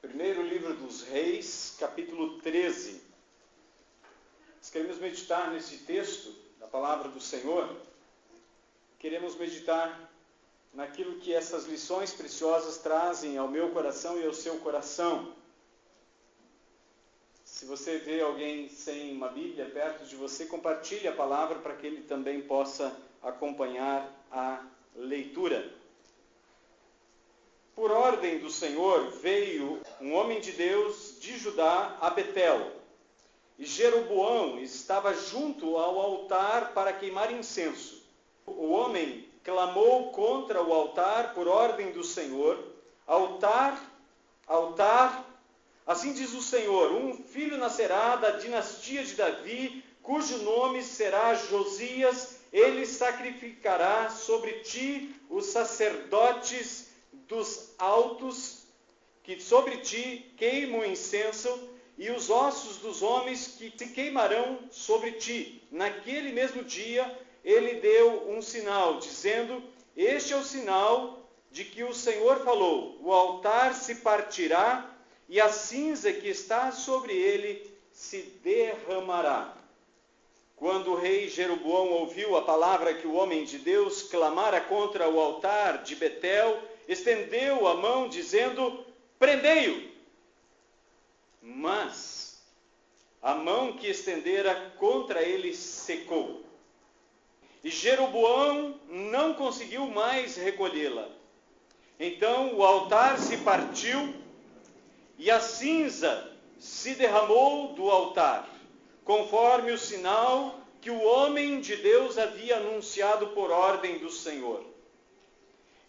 Primeiro livro dos Reis, capítulo 13. Nós queremos meditar nesse texto da palavra do Senhor. Queremos meditar naquilo que essas lições preciosas trazem ao meu coração e ao seu coração. Se você vê alguém sem uma Bíblia perto de você, compartilhe a palavra para que ele também possa acompanhar a leitura. Por ordem do Senhor, veio um homem de Deus de Judá a Betel. E Jeroboão estava junto ao altar para queimar incenso. O homem clamou contra o altar por ordem do Senhor: altar, altar. Assim diz o Senhor: um filho nascerá da dinastia de Davi, cujo nome será Josias. Ele sacrificará sobre ti os sacerdotes dos altos, que sobre ti queimam incenso, e os ossos dos homens que se queimarão sobre ti. Naquele mesmo dia, ele deu um sinal, dizendo: este é o sinal de que o Senhor falou: o altar se partirá, e a cinza que está sobre ele se derramará. Quando o rei Jeroboão ouviu a palavra que o homem de Deus clamara contra o altar de Betel, estendeu a mão, dizendo: prendei-o. Mas a mão que estendera contra ele secou. E Jeroboão não conseguiu mais recolhê-la. Então o altar se partiu, e a cinza se derramou do altar, conforme o sinal que o homem de Deus havia anunciado por ordem do Senhor.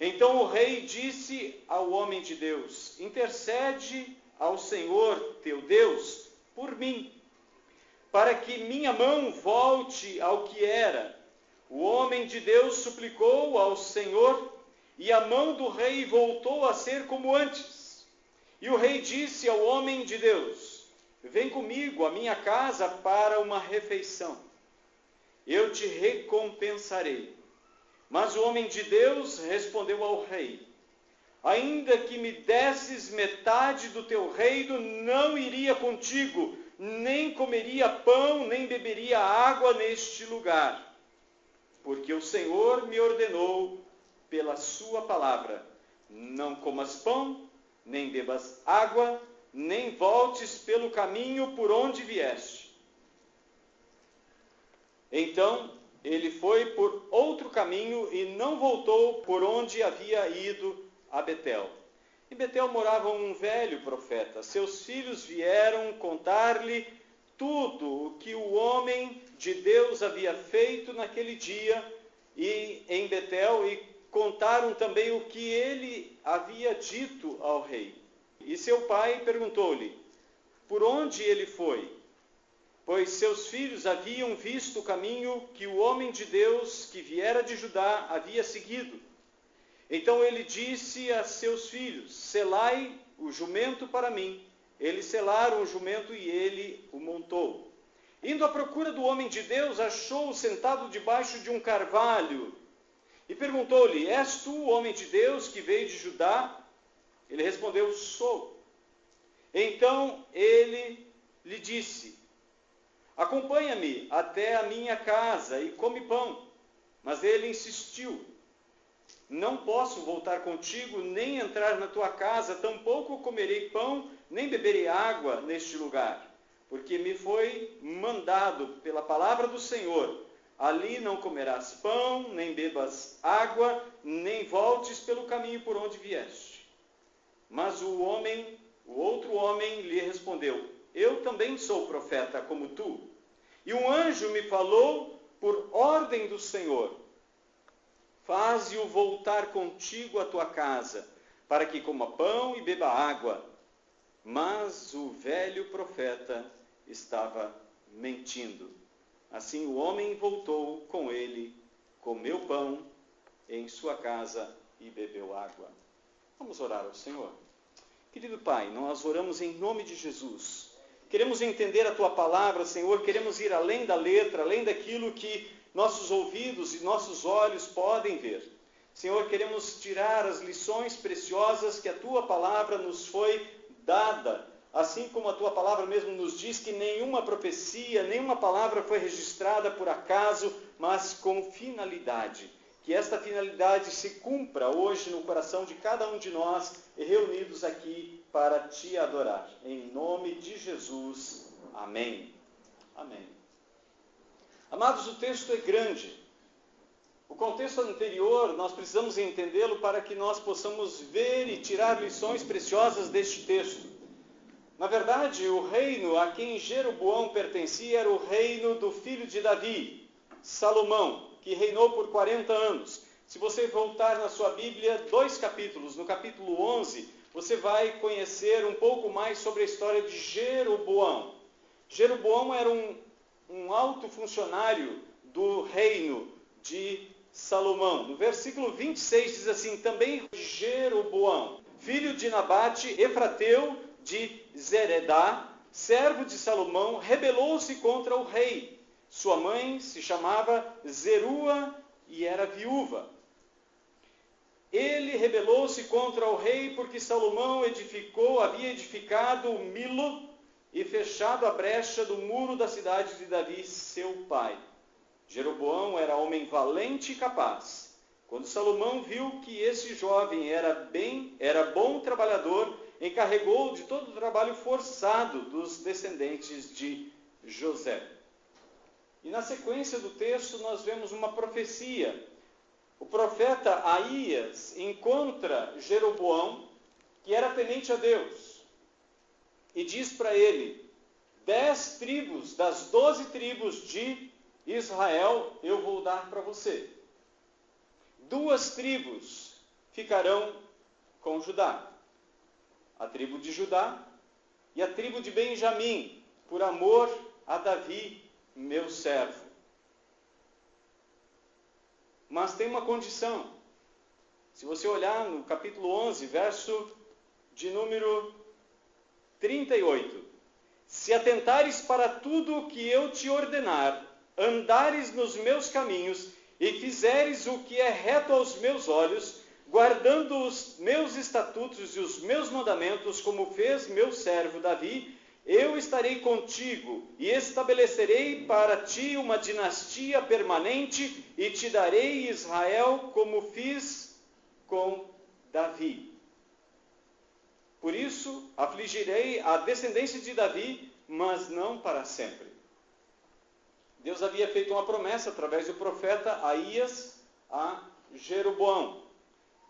Então o rei disse ao homem de Deus: intercede ao Senhor teu Deus por mim, para que minha mão volte ao que era. O homem de Deus suplicou ao Senhor, e a mão do rei voltou a ser como antes. E o rei disse ao homem de Deus: vem comigo à minha casa para uma refeição. Eu te recompensarei. Mas o homem de Deus respondeu ao rei: ainda que me desses metade do teu reino, não iria contigo, nem comeria pão, nem beberia água neste lugar. Porque o Senhor me ordenou pela sua palavra: não comas pão, nem bebas água, nem voltes pelo caminho por onde vieste. Então ele foi por outro caminho e não voltou por onde havia ido a Betel. Em Betel morava um velho profeta. Seus filhos vieram contar-lhe tudo o que o homem de Deus havia feito naquele dia e em Betel, e contaram também o que ele havia dito ao rei. E seu pai perguntou-lhe por onde ele foi, pois seus filhos haviam visto o caminho que o homem de Deus que viera de Judá havia seguido. Então ele disse a seus filhos: selai o jumento para mim. Eles selaram o jumento e ele o montou. Indo à procura do homem de Deus, achou-o sentado debaixo de um carvalho e perguntou-lhe: és tu o homem de Deus que veio de Judá? Ele respondeu: sou. Então ele lhe disse: acompanha-me até a minha casa e come pão. Mas ele insistiu: não posso voltar contigo, nem entrar na tua casa, tampouco comerei pão, nem beberei água neste lugar, porque me foi mandado pela palavra do Senhor: ali não comerás pão, nem bebas água, nem voltes pelo caminho por onde vieste. Mas o outro homem lhe respondeu: eu também sou profeta como tu, e um anjo me falou por ordem do Senhor: faze-o voltar contigo à tua casa, para que coma pão e beba água. Mas o velho profeta estava mentindo. Assim o homem voltou com ele, comeu pão em sua casa e bebeu água. Vamos orar ao Senhor. Querido Pai, nós oramos em nome de Jesus. Queremos entender a Tua palavra, Senhor. Queremos ir além da letra, além daquilo que nossos ouvidos e nossos olhos podem ver. Senhor, queremos tirar as lições preciosas que a Tua palavra nos foi dada, assim como a tua palavra mesmo nos diz que nenhuma profecia, nenhuma palavra foi registrada por acaso, mas com finalidade. Que esta finalidade se cumpra hoje no coração de cada um de nós, reunidos aqui para te adorar. Em nome de Jesus. Amém. Amém. Amados, o texto é grande. O contexto anterior, nós precisamos entendê-lo para que nós possamos ver e tirar lições preciosas deste texto. Na verdade, o reino a quem Jeroboão pertencia era o reino do filho de Davi, Salomão, que reinou por 40 anos. Se você voltar na sua Bíblia, 2 capítulos, no capítulo 11, você vai conhecer um pouco mais sobre a história de Jeroboão. Jeroboão era um alto funcionário do reino de Salomão. No versículo 26 diz assim: também Jeroboão, filho de Nabate, efrateu de Zeredá, servo de Salomão, rebelou-se contra o rei. Sua mãe se chamava Zerua e era viúva. Ele rebelou-se contra o rei porque Salomão havia edificado o Milo e fechado a brecha do muro da cidade de Davi, seu pai. Jeroboão era homem valente e capaz. Quando Salomão viu que esse jovem era bom trabalhador, encarregou de todo o trabalho forçado dos descendentes de José. E na sequência do texto nós vemos uma profecia. O profeta Aías encontra Jeroboão, que era temente a Deus, e diz para ele: 10 tribos das 12 tribos de Israel eu vou dar para você. 2 tribos ficarão com Judá. A tribo de Judá e a tribo de Benjamim, por amor a Davi, meu servo. Mas tem uma condição. Se você olhar no capítulo 11, verso de número 38. Se atentares para tudo o que eu te ordenar, andares nos meus caminhos e fizeres o que é reto aos meus olhos, guardando os meus estatutos e os meus mandamentos, como fez meu servo Davi, eu estarei contigo e estabelecerei para ti uma dinastia permanente e te darei Israel como fiz com Davi. Por isso, afligirei a descendência de Davi, mas não para sempre. Deus havia feito uma promessa através do profeta Aías a Jeroboão.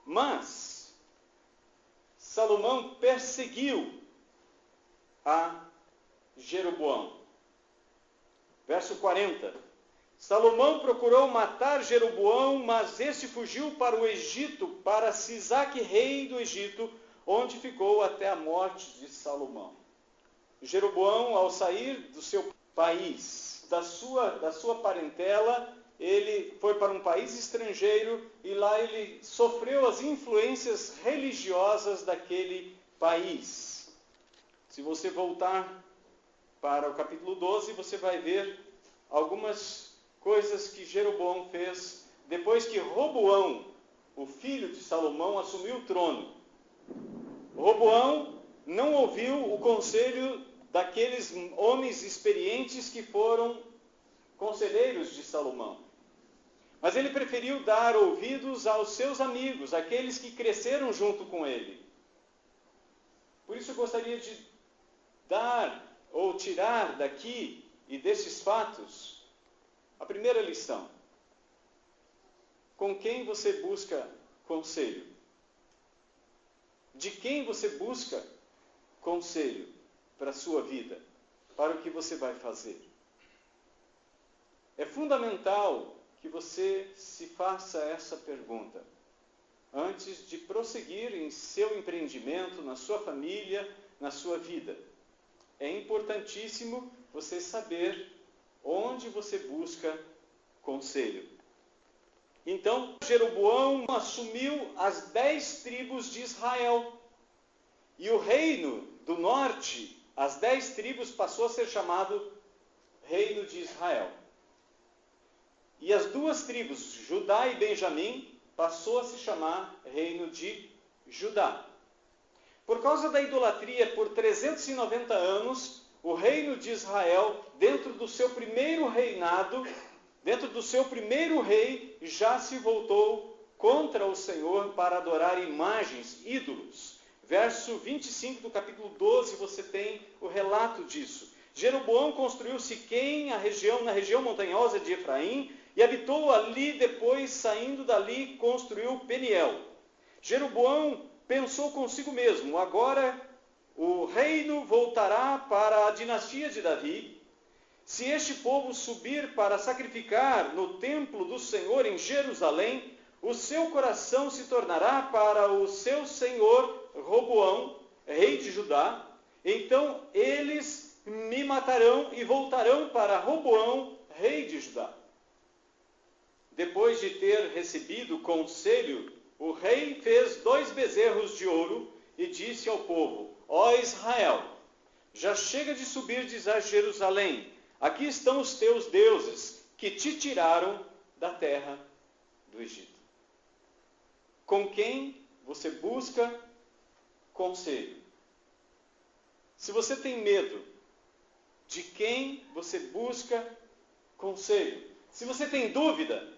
Mas Salomão perseguiu a Jeroboão. Verso 40. Salomão procurou matar Jeroboão, mas este fugiu para o Egito, para Sisaque, rei do Egito, onde ficou até a morte de Salomão. Jeroboão, ao sair do seu país, da sua parentela, ele foi para um país estrangeiro e lá ele sofreu as influências religiosas daquele país. Se você voltar para o capítulo 12, você vai ver algumas coisas que Jeroboão fez depois que Roboão, o filho de Salomão, assumiu o trono. Roboão não ouviu o conselho daqueles homens experientes que foram conselheiros de Salomão. Mas ele preferiu dar ouvidos aos seus amigos, aqueles que cresceram junto com ele. Por isso eu gostaria de dar ou tirar daqui e desses fatos a primeira lição. Com quem você busca conselho? De quem você busca conselho para a sua vida, para o que você vai fazer? É fundamental que você se faça essa pergunta antes de prosseguir em seu empreendimento, na sua família, na sua vida. É importantíssimo você saber onde você busca conselho. Então, Jeroboão assumiu as 10 tribos de Israel. E o reino do norte, as 10 tribos, passou a ser chamado Reino de Israel. E as 2 tribos, Judá e Benjamim, passou a se chamar Reino de Judá. Por causa da idolatria por 390 anos, o reino de Israel, dentro do seu primeiro reinado, dentro do seu primeiro rei, já se voltou contra o Senhor para adorar imagens, ídolos. Verso 25 do capítulo 12, você tem o relato disso. Jeroboão construiu Siquém, na região montanhosa de Efraim, e habitou ali, depois, saindo dali, construiu Peniel. Jeroboão pensou consigo mesmo: agora o reino voltará para a dinastia de Davi. Se este povo subir para sacrificar no templo do Senhor em Jerusalém, o seu coração se tornará para o seu senhor Roboão, rei de Judá. Então eles me matarão e voltarão para Roboão, rei de Judá. Depois de ter recebido conselho, o rei fez 2 bezerros de ouro e disse ao povo: ó Israel, já chega de subirdes a Jerusalém. Aqui estão os teus deuses, que te tiraram da terra do Egito. Com quem você busca conselho? Se você tem medo, de quem você busca conselho? Se você tem dúvida,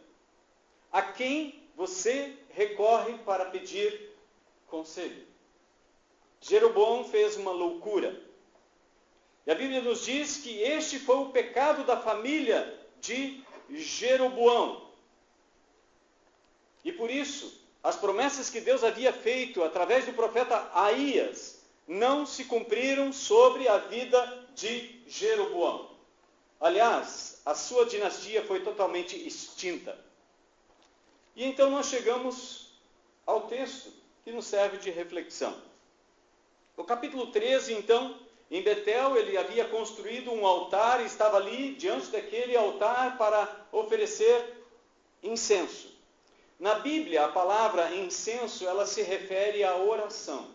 a quem você recorre para pedir conselho? Jeroboão fez uma loucura. E a Bíblia nos diz que este foi o pecado da família de Jeroboão. E por isso, as promessas que Deus havia feito através do profeta Aías não se cumpriram sobre a vida de Jeroboão. Aliás, a sua dinastia foi totalmente extinta. E então nós chegamos ao texto que nos serve de reflexão. No capítulo 13, então, em Betel, ele havia construído um altar e estava ali diante daquele altar para oferecer incenso. Na Bíblia, a palavra incenso, ela se refere à oração.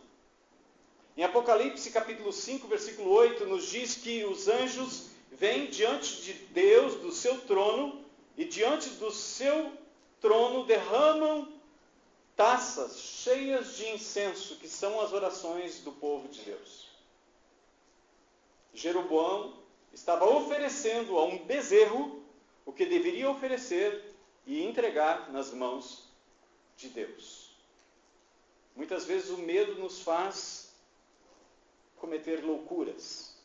Em Apocalipse, capítulo 5, versículo 8, nos diz que os anjos vêm diante de Deus, do seu trono, e diante do seu trono derramam taças cheias de incenso, que são as orações do povo de Deus. Jeroboão estava oferecendo a um bezerro o que deveria oferecer e entregar nas mãos de Deus. Muitas vezes o medo nos faz cometer loucuras.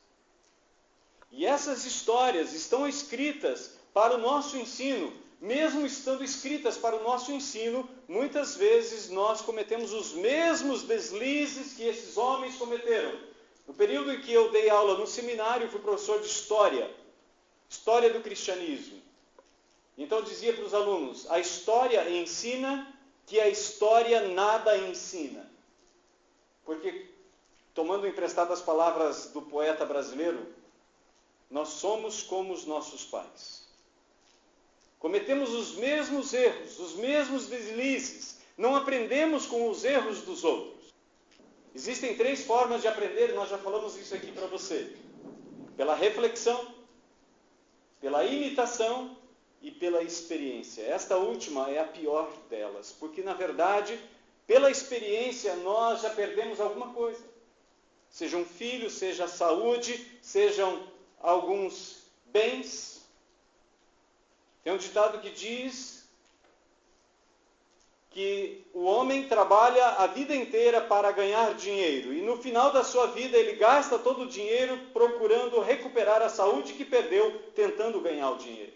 E essas histórias estão escritas para o nosso ensino. Mesmo estando escritas para o nosso ensino, muitas vezes nós cometemos os mesmos deslizes que esses homens cometeram. No período em que eu dei aula no seminário, eu fui professor de história do cristianismo. Então dizia para os alunos: a história ensina que a história nada ensina. Porque, tomando emprestado as palavras do poeta brasileiro, nós somos como os nossos pais. Cometemos os mesmos erros, os mesmos deslizes. Não aprendemos com os erros dos outros. Existem 3 formas de aprender, nós já falamos isso aqui para você. Pela reflexão, pela imitação e pela experiência. Esta última é a pior delas, porque na verdade, pela experiência, nós já perdemos alguma coisa. Seja um filho, seja a saúde, sejam alguns bens. Tem um ditado que diz que o homem trabalha a vida inteira para ganhar dinheiro e no final da sua vida ele gasta todo o dinheiro procurando recuperar a saúde que perdeu tentando ganhar o dinheiro.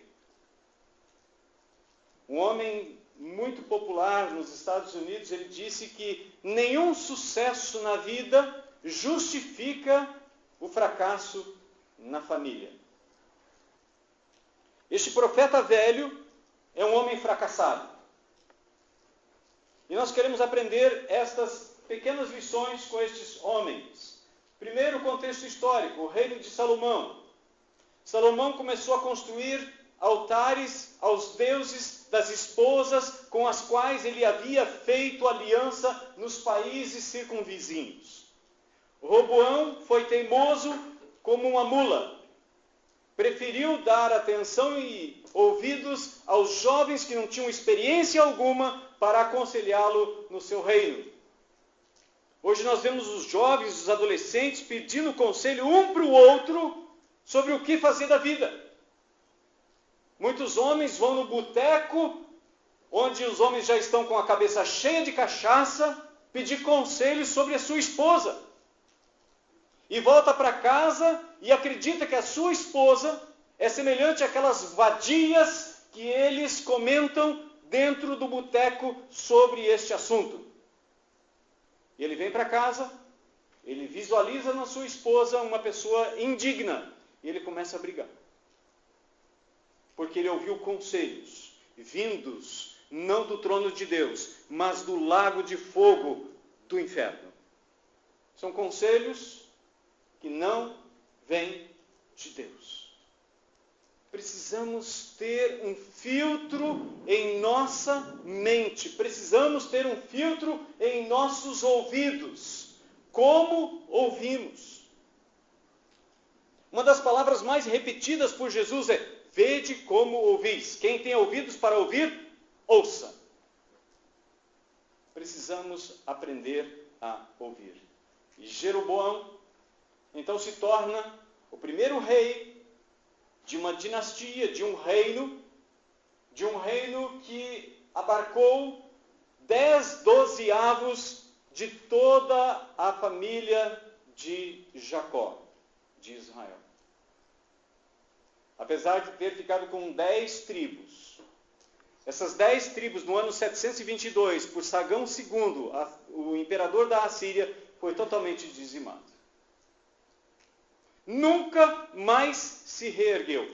Um homem muito popular nos Estados Unidos, ele disse que nenhum sucesso na vida justifica o fracasso na família. Este profeta velho é um homem fracassado. E nós queremos aprender estas pequenas lições com estes homens. Primeiro, o contexto histórico, o reino de Salomão. Salomão começou a construir altares aos deuses das esposas com as quais ele havia feito aliança nos países circunvizinhos. Roboão foi teimoso como uma mula. Preferiu dar atenção e ouvidos aos jovens que não tinham experiência alguma para aconselhá-lo no seu reino. Hoje nós vemos os jovens, os adolescentes pedindo conselho um para o outro sobre o que fazer da vida. Muitos homens vão no boteco, onde os homens já estão com a cabeça cheia de cachaça, pedir conselho sobre a sua esposa. E volta para casa e acredita que a sua esposa é semelhante àquelas vadias que eles comentam dentro do boteco sobre este assunto. E ele vem para casa, ele visualiza na sua esposa uma pessoa indigna, e ele começa a brigar. Porque ele ouviu conselhos vindos não do trono de Deus, mas do lago de fogo do inferno. São conselhos que não vêm de Deus. Precisamos ter um filtro em nossa mente. Precisamos ter um filtro em nossos ouvidos. Como ouvimos? Uma das palavras mais repetidas por Jesus é: vede como ouvis. Quem tem ouvidos para ouvir, ouça. Precisamos aprender a ouvir. E Jeroboão, então, se torna o primeiro rei de uma dinastia, de um reino que abarcou 10/12 de toda a família de Jacó, de Israel. Apesar de ter ficado com 10 tribos, essas 10 tribos, no ano 722, por Sargão II, o imperador da Assíria, foi totalmente dizimado. Nunca mais se reergueu.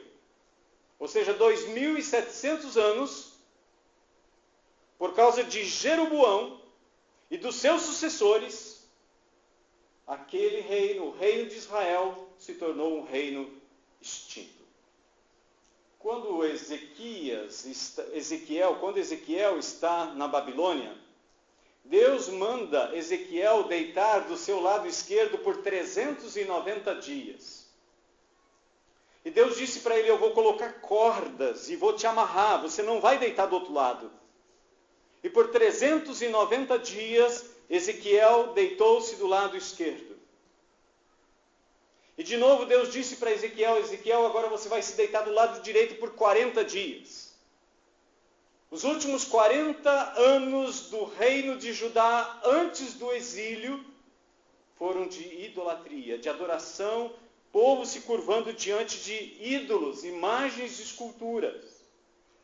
Ou seja, 2.700 anos, por causa de Jeroboão e dos seus sucessores, aquele reino, o reino de Israel, se tornou um reino extinto. Quando Ezequiel está na Babilônia, Deus manda Ezequiel deitar do seu lado esquerdo por 390 dias. E Deus disse para ele: eu vou colocar cordas e vou te amarrar, você não vai deitar do outro lado. E por 390 dias, Ezequiel deitou-se do lado esquerdo. E de novo Deus disse para Ezequiel: Ezequiel, agora você vai se deitar do lado direito por 40 dias. Os últimos 40 anos do reino de Judá, antes do exílio, foram de idolatria, de adoração, povo se curvando diante de ídolos, imagens de esculturas,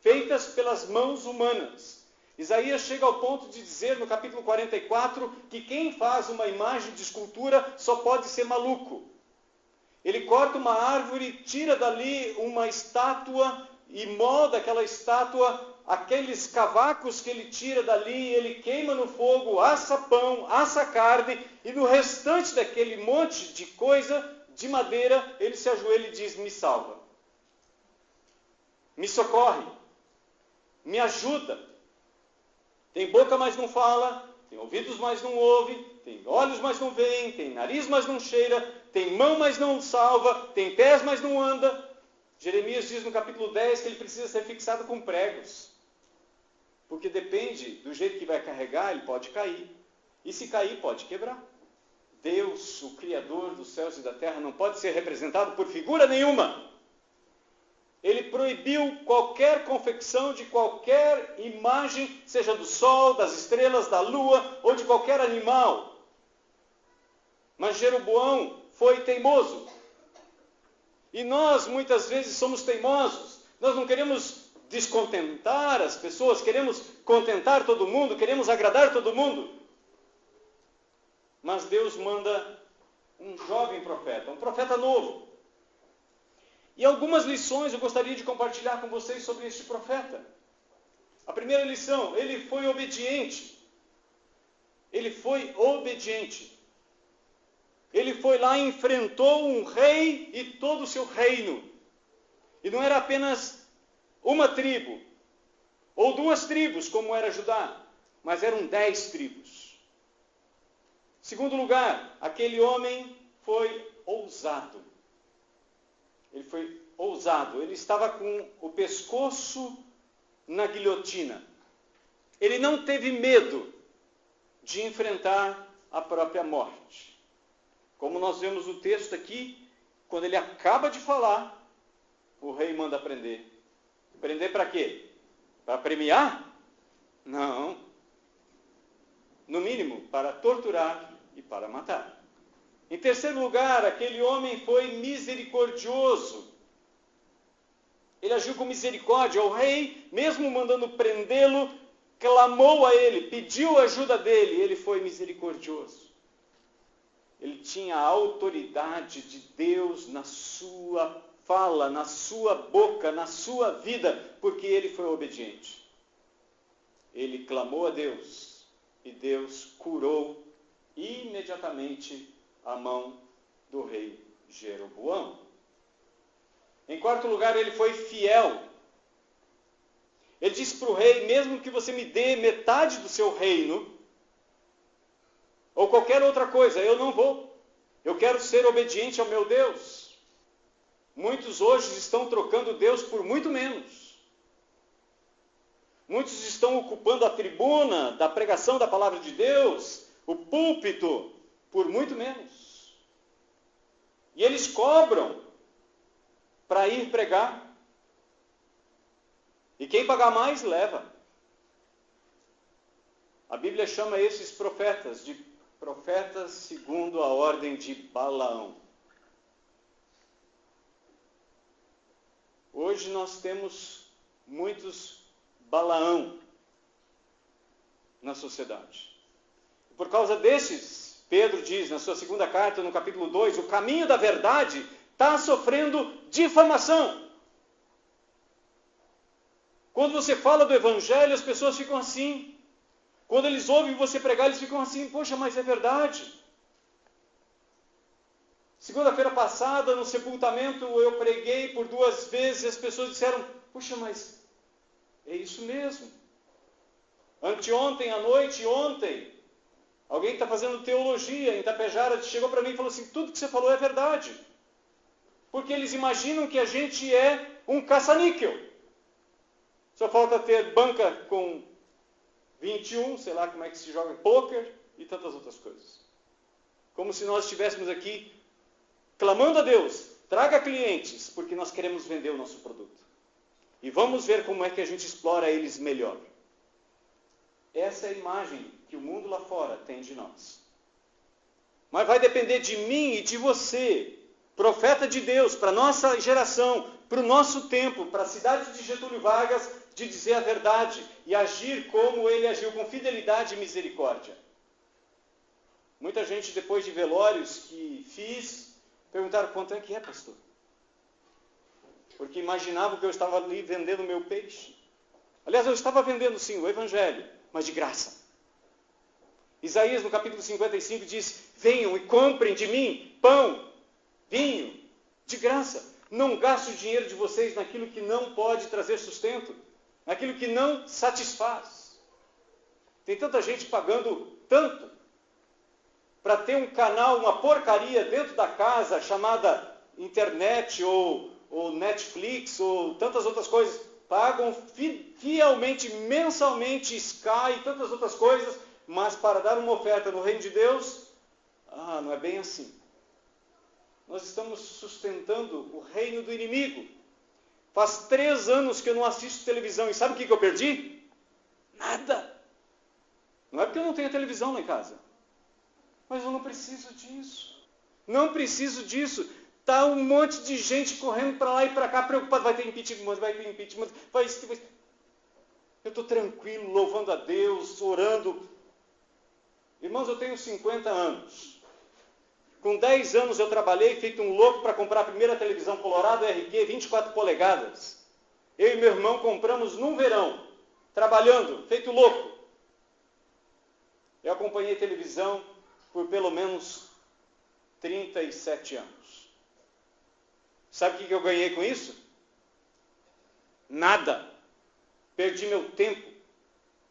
feitas pelas mãos humanas. Isaías chega ao ponto de dizer, no capítulo 44, que quem faz uma imagem de escultura só pode ser maluco. Ele corta uma árvore, tira dali uma estátua e molda aquela estátua. Aqueles cavacos que ele tira dali, ele queima no fogo, assa pão, assa carne, e no restante daquele monte de coisa, de madeira, ele se ajoelha e diz: me salva, me socorre, me ajuda. Tem boca, mas não fala, tem ouvidos, mas não ouve, tem olhos, mas não veem, tem nariz, mas não cheira, tem mão, mas não salva, tem pés, mas não anda. Jeremias diz no capítulo 10 que ele precisa ser fixado com pregos. Porque depende do jeito que vai carregar, ele pode cair. E se cair, pode quebrar. Deus, o Criador dos céus e da terra, não pode ser representado por figura nenhuma. Ele proibiu qualquer confecção de qualquer imagem, seja do sol, das estrelas, da lua ou de qualquer animal. Mas Jeroboão foi teimoso. E nós, muitas vezes, somos teimosos. Nós não queremos descontentar as pessoas, queremos contentar todo mundo, queremos agradar todo mundo. Mas Deus manda um jovem profeta, um profeta novo. E algumas lições eu gostaria de compartilhar com vocês sobre este profeta. A primeira lição: ele foi obediente. Ele foi obediente. Ele foi lá e enfrentou um rei e todo o seu reino. E não era apenas uma tribo, ou 2 tribos, como era Judá, mas eram 10 tribos. Segundo lugar, aquele homem foi ousado. Ele foi ousado. Ele estava com o pescoço na guilhotina. Ele não teve medo de enfrentar a própria morte. Como nós vemos no texto aqui, quando ele acaba de falar, o rei manda prender. Prender para quê? Para premiar? Não. No mínimo, para torturar e para matar. Em terceiro lugar, aquele homem foi misericordioso. Ele agiu com misericórdia. O rei, mesmo mandando prendê-lo, clamou a ele, pediu ajuda dele. Ele foi misericordioso. Ele tinha a autoridade de Deus na sua fala, na sua boca, na sua vida, porque ele foi obediente. Ele clamou a Deus e Deus curou imediatamente a mão do rei Jeroboão. Em quarto lugar, ele foi fiel. Ele disse para o rei, mesmo que você me dê metade do seu reino, ou qualquer outra coisa, eu não vou. Eu quero ser obediente ao meu Deus. Muitos hoje estão trocando Deus por muito menos. Muitos estão ocupando a tribuna da pregação da palavra de Deus, o púlpito, por muito menos. E eles cobram para ir pregar. E quem pagar mais, leva. A Bíblia chama esses profetas de profetas segundo a ordem de Balaão. Hoje nós temos muitos Balaão na sociedade. Por causa desses, Pedro diz na sua segunda carta, no capítulo 2, o caminho da verdade está sofrendo difamação. Quando você fala do Evangelho, as pessoas ficam assim. Quando eles ouvem você pregar, eles ficam assim, poxa, mas é verdade. Segunda-feira passada, no sepultamento, eu preguei por 2 vezes e as pessoas disseram, poxa, mas é isso mesmo. Anteontem à noite, ontem, alguém que está fazendo teologia em Tapejara chegou para mim e falou assim, tudo que você falou é verdade. Porque eles imaginam que a gente é um caça-níquel. Só falta ter banca com 21, sei lá como é que se joga, pôquer e tantas outras coisas. Como se nós estivéssemos aqui clamando a Deus, traga clientes, porque nós queremos vender o nosso produto. E vamos ver como é que a gente explora eles melhor. Essa é a imagem que o mundo lá fora tem de nós. Mas vai depender de mim e de você, profeta de Deus, para a nossa geração, para o nosso tempo, para a cidade de Getúlio Vargas, de dizer a verdade e agir como ele agiu, com fidelidade e misericórdia. Muita gente, depois de velórios que fiz, perguntaram quanto é que é, pastor? Porque imaginavam que eu estava ali vendendo meu peixe. Aliás, eu estava vendendo sim o Evangelho, mas de graça. Isaías, no capítulo 55, diz, venham e comprem de mim pão, vinho, de graça. Não gaste o dinheiro de vocês naquilo que não pode trazer sustento, naquilo que não satisfaz. Tem tanta gente pagando tanto para ter um canal, uma porcaria dentro da casa chamada internet ou Netflix ou tantas outras coisas. Pagam fielmente, mensalmente, Sky e tantas outras coisas, mas para dar uma oferta no reino de Deus, não é bem assim. Nós estamos sustentando o reino do inimigo. Faz 3 anos que eu não assisto televisão. E sabe o que eu perdi? Nada. Não é porque eu não tenho televisão lá em casa. Mas eu não preciso disso. Não preciso disso. Está um monte de gente correndo para lá e para cá, preocupado. Vai ter impeachment, vai ter impeachment. Vai isso, vai... Eu estou tranquilo, louvando a Deus, orando. Irmãos, eu tenho 50 anos. Com 10 anos eu trabalhei, feito um louco para comprar a primeira televisão Colorado RQ, 24 polegadas. Eu e meu irmão compramos num verão, trabalhando, feito louco. Eu acompanhei televisão por pelo menos 37 anos. Sabe o que eu ganhei com isso? Nada. Perdi meu tempo.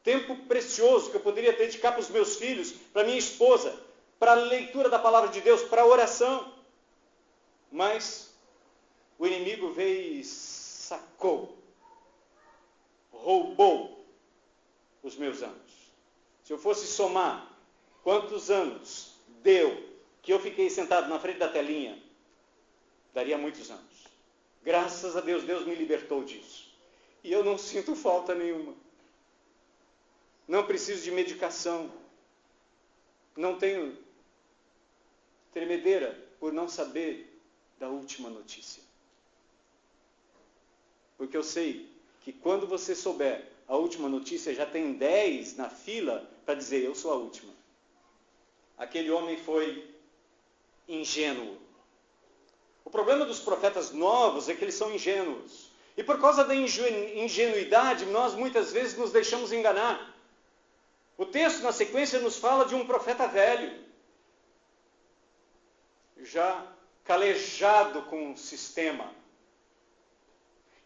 Tempo precioso que eu poderia dedicar para os meus filhos, para minha esposa, para a leitura da palavra de Deus, para a oração. Mas o inimigo veio e sacou, roubou os meus anos. Se eu fosse somar quantos anos deu que eu fiquei sentado na frente da telinha? Daria muitos anos. Graças a Deus, Deus me libertou disso. E eu não sinto falta nenhuma. Não preciso de medicação. Não tenho tremedeira por não saber da última notícia. Porque eu sei que quando você souber a última notícia, já tem 10 na fila para dizer, eu sou a última. Aquele homem foi ingênuo. O problema dos profetas novos é que eles são ingênuos. E por causa da ingenuidade, nós muitas vezes nos deixamos enganar. O texto na sequência nos fala de um profeta velho, já calejado com o sistema.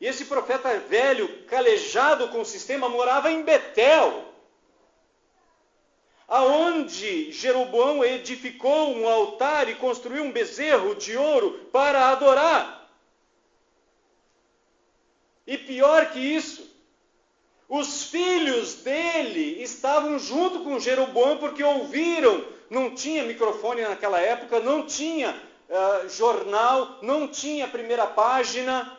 E esse profeta velho, calejado com o sistema, morava em Betel, aonde Jeroboão edificou um altar e construiu um bezerro de ouro para adorar. E pior que isso, os filhos dele estavam junto com Jeroboão porque ouviram, não tinha microfone naquela época, não tinha jornal, não tinha primeira página,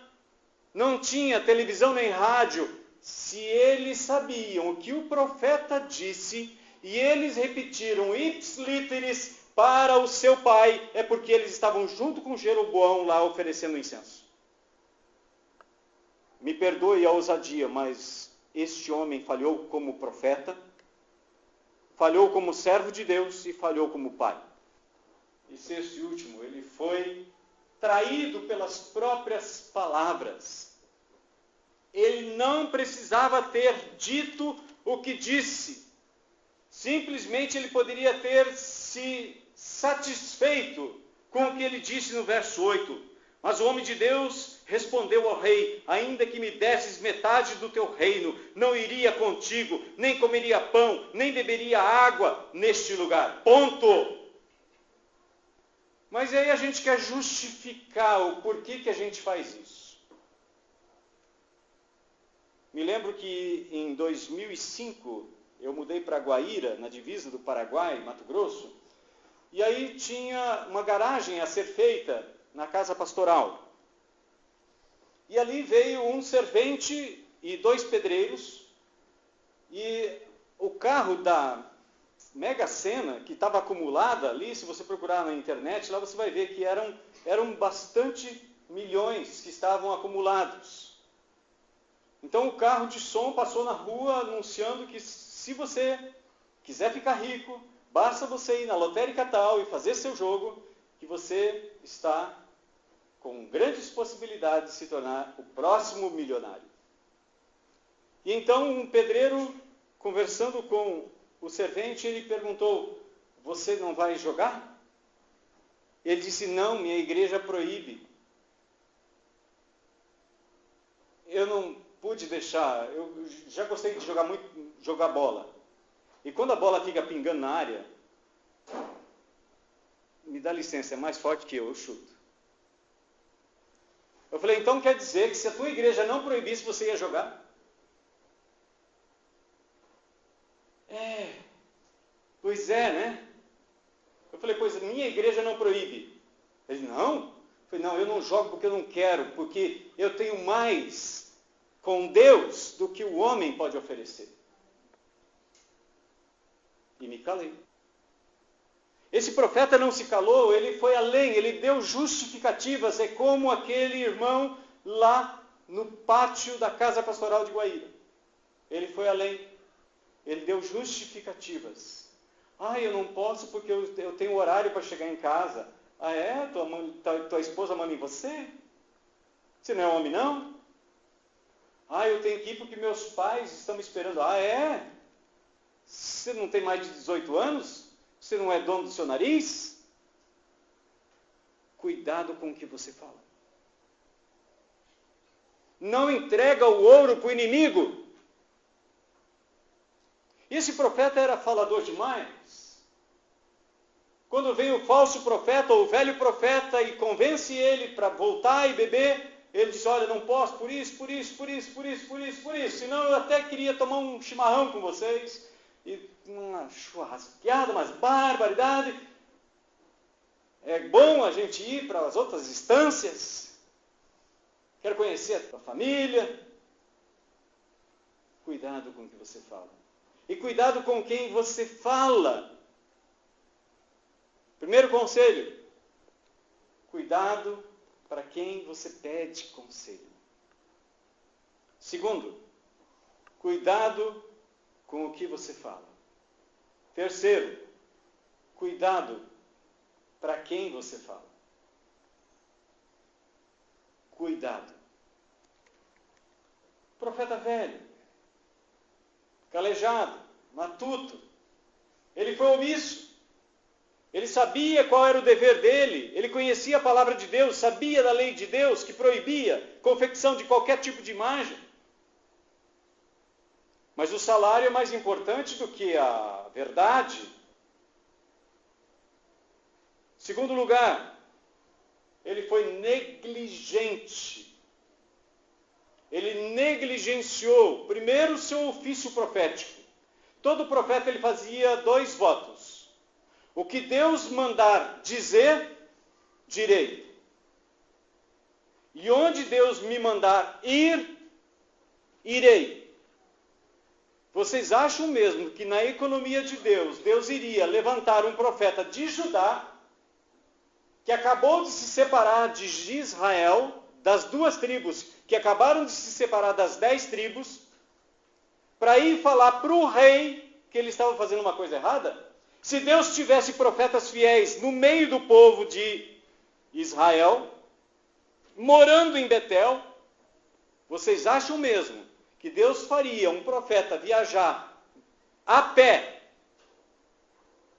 não tinha televisão nem rádio. Se eles sabiam o que o profeta disse, e eles repetiram ips literis para o seu pai, é porque eles estavam junto com Jeroboão lá oferecendo incenso. Me perdoe a ousadia, mas este homem falhou como profeta, falhou como servo de Deus e falhou como pai. E sexto e último, ele foi traído pelas próprias palavras. Ele não precisava ter dito o que disse. Simplesmente ele poderia ter se satisfeito com o que ele disse no verso 8. Mas o homem de Deus respondeu ao rei, ainda que me desses metade do teu reino, não iria contigo, nem comeria pão, nem beberia água neste lugar. Ponto. Mas aí a gente quer justificar o porquê que a gente faz isso. Me lembro que em 2005, eu mudei para Guaíra, na divisa do Paraguai, Mato Grosso, e aí tinha uma garagem a ser feita na casa pastoral. E ali veio um servente e 2 pedreiros, e o carro da Mega Sena, que estava acumulada ali, se você procurar na internet, lá você vai ver que eram bastante milhões que estavam acumulados. Então o carro de som passou na rua anunciando que se você quiser ficar rico, basta você ir na lotérica tal e fazer seu jogo, que você está com grandes possibilidades de se tornar o próximo milionário. E então um pedreiro, conversando com o servente, ele perguntou, você não vai jogar? Ele disse, não, minha igreja proíbe. Eu não pude deixar, eu já gostei de jogar bola. E quando a bola fica pingando na área, me dá licença, é mais forte que eu chuto. Eu falei, então quer dizer que se a tua igreja não proibisse, você ia jogar? Pois é, né? Eu falei, pois a minha igreja não proíbe. Ele, não? Eu falei, não, eu não jogo porque eu não quero, porque eu tenho mais com Deus do que o homem pode oferecer. E me calei. Esse profeta não se calou, ele foi além, ele deu justificativas, é como aquele irmão lá no pátio da casa pastoral de Guaíra. Ele foi além, ele deu justificativas. Eu não posso porque eu tenho horário para chegar em casa. Tua esposa manda em você? Você não é homem, não? Eu tenho que ir porque meus pais estão me esperando. Você não tem mais de 18 anos? Você não é dono do seu nariz? Cuidado com o que você fala. Não entrega o ouro para o inimigo. E esse profeta era falador demais. Quando vem o falso profeta ou o velho profeta e convence ele para voltar e beber, ele diz, olha, não posso por isso, senão eu até queria tomar um chimarrão com vocês. E uma churrasqueada, umas barbaridades. É bom a gente ir para as outras instâncias. Quero conhecer a tua família. Cuidado com o que você fala. E cuidado com quem você fala. Primeiro conselho. Cuidado para quem você pede conselho. Segundo, cuidado com o que você fala. Terceiro, cuidado para quem você fala. Cuidado. Profeta velho, calejado, matuto, ele foi omisso. Ele sabia qual era o dever dele, ele conhecia a palavra de Deus, sabia da lei de Deus que proibia confecção de qualquer tipo de imagem. Mas o salário é mais importante do que a verdade. Segundo lugar, ele foi negligente. Ele negligenciou, primeiro, o seu ofício profético. Todo profeta ele fazia 2 votos. O que Deus mandar dizer, direi. E onde Deus me mandar ir, irei. Vocês acham mesmo que na economia de Deus, Deus iria levantar um profeta de Judá, que acabou de se separar de Israel, das 2 tribos, que acabaram de se separar das 10 tribos, para ir falar para o rei que ele estava fazendo uma coisa errada? Se Deus tivesse profetas fiéis no meio do povo de Israel, morando em Betel, vocês acham mesmo que Deus faria um profeta viajar a pé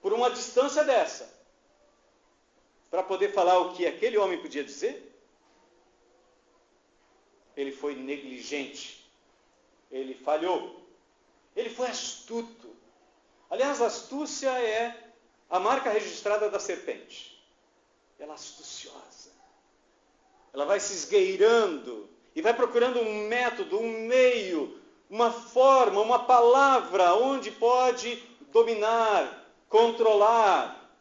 por uma distância dessa para poder falar o que aquele homem podia dizer? Ele foi negligente. Ele falhou. Ele foi astuto. Aliás, a astúcia é a marca registrada da serpente. Ela é astuciosa. Ela vai se esgueirando e vai procurando um método, um meio, uma forma, uma palavra onde pode dominar, controlar,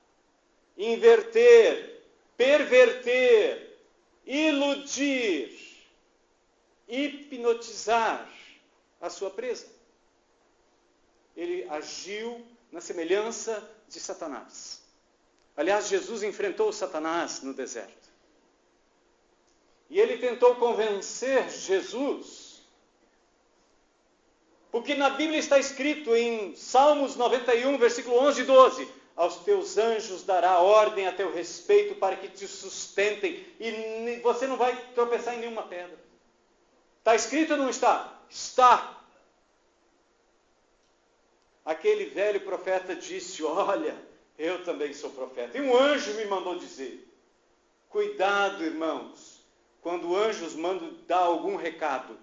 inverter, perverter, iludir, hipnotizar a sua presa. Ele agiu na semelhança de Satanás. Aliás, Jesus enfrentou Satanás no deserto. E ele tentou convencer Jesus. Porque na Bíblia está escrito em Salmos 91, versículo 11 e 12: aos teus anjos dará ordem a teu respeito para que te sustentem, e você não vai tropeçar em nenhuma pedra. Está escrito ou não está? Está. Aquele velho profeta disse: olha, eu também sou profeta. E um anjo me mandou dizer. Cuidado, irmãos, quando anjos mandam dar algum recado.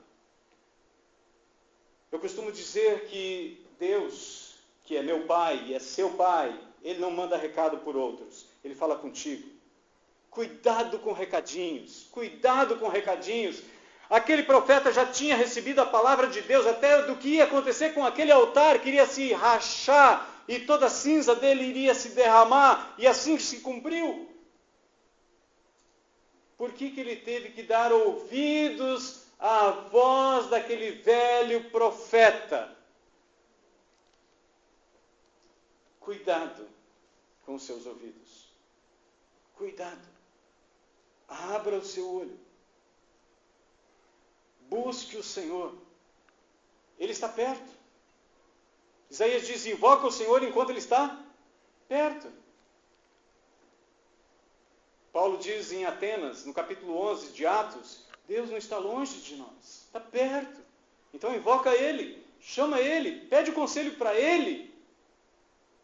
Eu costumo dizer que Deus, que é meu pai e é seu pai, ele não manda recado por outros. Ele fala contigo. Cuidado com recadinhos. Cuidado com recadinhos. Aquele profeta já tinha recebido a palavra de Deus, até do que ia acontecer com aquele altar, que iria se rachar, e toda a cinza dele iria se derramar, e assim se cumpriu. Por que ele teve que dar ouvidos à voz daquele velho profeta? Cuidado com os seus ouvidos. Cuidado. Abra o seu olho. Busque o Senhor. Ele está perto. Isaías diz: invoca o Senhor enquanto Ele está perto. Paulo diz em Atenas, no capítulo 11 de Atos: Deus não está longe de nós, está perto. Então invoca Ele, chama Ele, pede o conselho para Ele.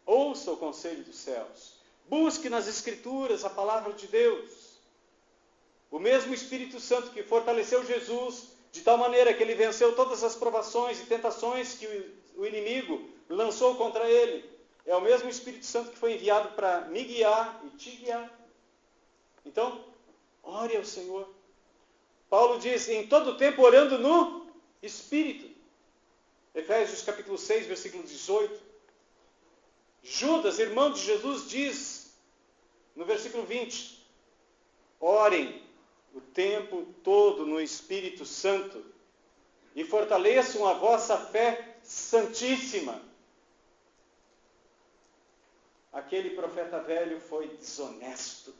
Ouça o conselho dos céus. Busque nas Escrituras a palavra de Deus. O mesmo Espírito Santo que fortaleceu Jesus, de tal maneira que ele venceu todas as provações e tentações que o inimigo lançou contra ele, é o mesmo Espírito Santo que foi enviado para me guiar e te guiar. Então, ore ao Senhor. Paulo diz: em todo tempo orando no Espírito. Efésios capítulo 6, versículo 18. Judas, irmão de Jesus, diz no versículo 20: orem o tempo todo no Espírito Santo e fortaleçam a vossa fé santíssima. Aquele profeta velho foi desonesto.